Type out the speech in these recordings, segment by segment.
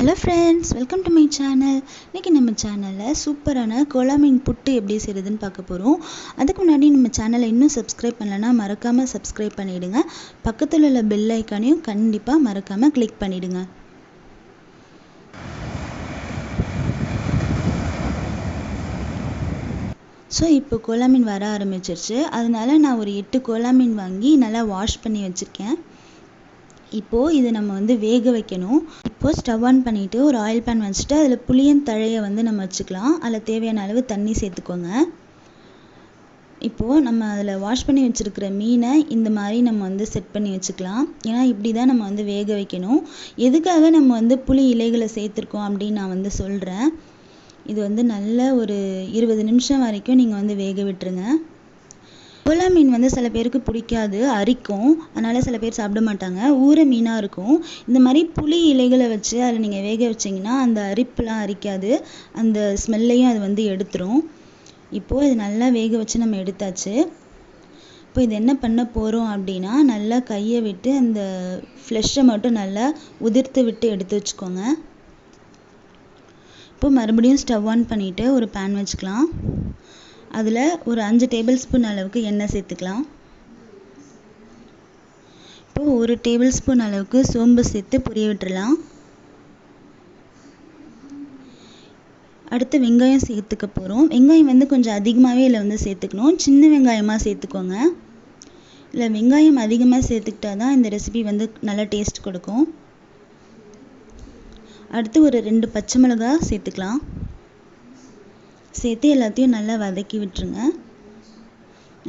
Hello friends, welcome to my channel. இன்றைக்கி நம்ம சேனலில் சூப்பரான கோலா மீன் புட்டு எப்படி செய்கிறதுன்னு பார்க்க போகிறோம். அதுக்கு முன்னாடி நம்ம சேனலை இன்னும் சப்ஸ்கிரைப் பண்ணலைன்னா மறக்காமல் சப்ஸ்கிரைப் பண்ணிவிடுங்க. பக்கத்தில் உள்ள பெல் ஐக்கானையும் கண்டிப்பாக மறக்காமல் கிளிக் பண்ணிவிடுங்க. ஸோ இப்போ கோலா மீன் வர ஆரம்பிச்சிருச்சு. அதனால நான் ஒரு 8 கோலா மீன் வாங்கி நல்லா வாஷ் பண்ணி வச்சுருக்கேன். இப்போது இதை நம்ம வேக வைக்கணும். இப்போது ஸ்டவ் ஆன் பண்ணிவிட்டு ஒரு ஆயில் பேன் வச்சுட்டு அதில் புளியந்தழையை நம்ம வச்சுக்கலாம். அதில் தேவையான அளவு தண்ணி சேர்த்துக்கோங்க. இப்போது நம்ம அதில் வாஷ் பண்ணி வச்சுருக்கிற மீனை இந்த மாதிரி நம்ம செட் பண்ணி வச்சுக்கலாம். ஏன்னா இப்படி தான் நம்ம வேக வைக்கணும். எதுக்காக நம்ம புளி இலைகளை சேர்த்துருக்கோம் அப்படின்னு நான் சொல்கிறேன். இது நல்ல ஒரு 20 நிமிஷம் வரைக்கும் நீங்கள் வேக விட்டுருங்க. கோலா மீன் சில பேருக்கு பிடிக்காது, அரிக்கும். அதனால் சில பேர் சாப்பிட மாட்டாங்க. ஊற மீனாக இருக்கும். இந்த மாதிரி புளி இலைகளை வச்சு அதில் நீங்கள் வேக வச்சிங்கன்னா அந்த அரிப்புலாம் அரிக்காது. அந்த ஸ்மெல்லையும் அது எடுத்துரும். இப்போது இது நல்லா வேக வச்சு நம்ம எடுத்தாச்சு. இப்போ இது என்ன பண்ண போகிறோம் அப்படின்னா, நல்லா கையை விட்டு அந்த ஃப்ளெஷ்ஷை மட்டும் நல்லா உதிர்த்து விட்டு எடுத்து வச்சுக்கோங்க. இப்போ மறுபடியும் ஸ்டவ் ஆன் பண்ணிவிட்டு ஒரு பேன் வச்சுக்கலாம். அதில் ஒரு 5 டேபிள் ஸ்பூன் அளவுக்கு எண்ணெய் சேர்த்துக்கலாம். இப்போது 1 டேபிள் ஸ்பூன் அளவுக்கு சோம்பு சேர்த்து பொரிய விட்டுறலாம். அடுத்து வெங்காயம் சேர்த்துக்க போகிறோம். வெங்காயம் கொஞ்சம் அதிகமாகவே இதில் சேர்த்துக்கணும். சின்ன வெங்காயமாக சேர்த்துக்கோங்க. இல்லை வெங்காயம் அதிகமாக சேர்த்துக்கிட்டா தான் இந்த ரெசிபி நல்லா டேஸ்ட் கொடுக்கும். அடுத்து ஒரு 2 பச்சை மிளகாய் சேர்த்துக்கலாம். சேர்த்து எல்லாத்தையும் நல்லா வதக்கி விட்டுருங்க.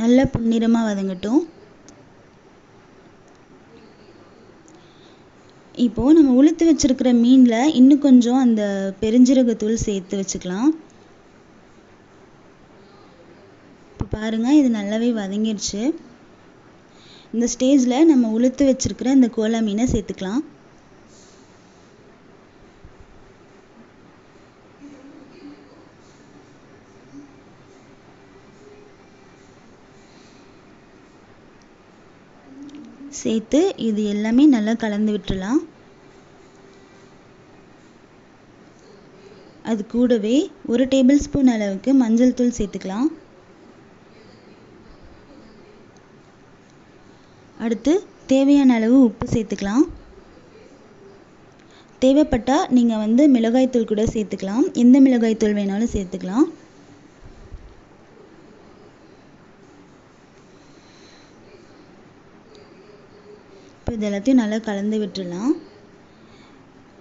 நல்லா பொன்னிறமாக வதங்கட்டும். இப்போது நம்ம உளுத்து வச்சுருக்கிற மீனில் இன்னும் கொஞ்சம் அந்த பெருஞ்சீரகத்தூள் சேர்த்து வச்சுக்கலாம். இப்போ பாருங்கள், இது நல்லாவே வதங்கிடுச்சு. இந்த ஸ்டேஜில் நம்ம உளுத்து வச்சுருக்கிற இந்த கோலா மீனை சேர்த்துக்கலாம். சேர்த்து இது எல்லாமே நல்லா கலந்து விட்டுறலாம். அது கூடவே 1 டேபிள் ஸ்பூன் அளவுக்கு மஞ்சள் தூள் சேர்த்துக்கலாம். அடுத்து தேவையான அளவு உப்பு சேர்த்துக்கலாம். தேவைப்பட்டால் நீங்கள் மிளகாய் தூள் கூட சேர்த்துக்கலாம். எந்த மிளகாய் தூள் வேணாலும் சேர்த்துக்கலாம். இது எல்லாத்தையும் நல்லா கலந்து விட்டுடலாம்.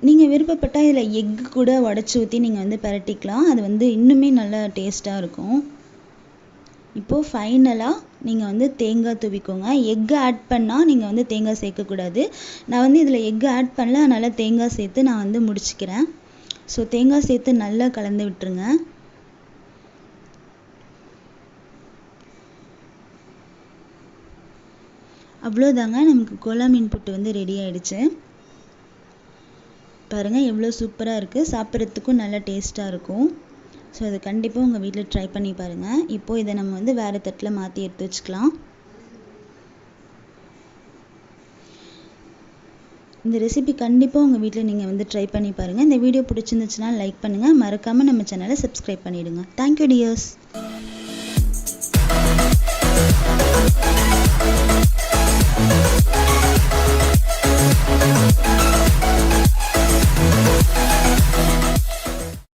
நீங்கள் விருப்பப்பட்டால் இதில் எக்கு கூட உடச்சி ஊற்றி நீங்கள் பிரட்டிக்கலாம். அது இன்னுமே நல்லா டேஸ்ட்டாக இருக்கும். இப்போது ஃபைனலாக நீங்கள் தேங்காய் துவிக்கோங்க. எக்கு ஆட் பண்ணால் நீங்கள் தேங்காய் சேர்க்கக்கூடாது. நான் இதில் எக்கு ஆட் பண்ணல, அதனால் தேங்காய் சேர்த்து நான் முடிச்சுக்கிறேன். ஸோ தேங்காய் சேர்த்து நல்லா கலந்து விட்டுருங்க. அவ்வளோதாங்க, நமக்கு கோலா மீன் புட்டு ரெடி ஆகிடுச்சு. பாருங்கள் எவ்வளோ சூப்பராக இருக்குது. சாப்பிட்றதுக்கும் நல்லா டேஸ்ட்டாக இருக்கும். ஸோ அது கண்டிப்பாக உங்கள் வீட்டில் ட்ரை பண்ணி பாருங்கள். இப்போது இதை நம்ம வேறு தட்டில் மாற்றி எடுத்து வச்சுக்கலாம். இந்த ரெசிபி கண்டிப்பாக உங்கள் வீட்டில் நீங்கள் ட்ரை பண்ணி பாருங்கள். இந்த வீடியோ பிடிச்சிருந்துச்சுன்னா லைக் பண்ணுங்கள். மறக்காமல் நம்ம சேனலை சப்ஸ்கிரைப் பண்ணிவிடுங்க. Thank you tears.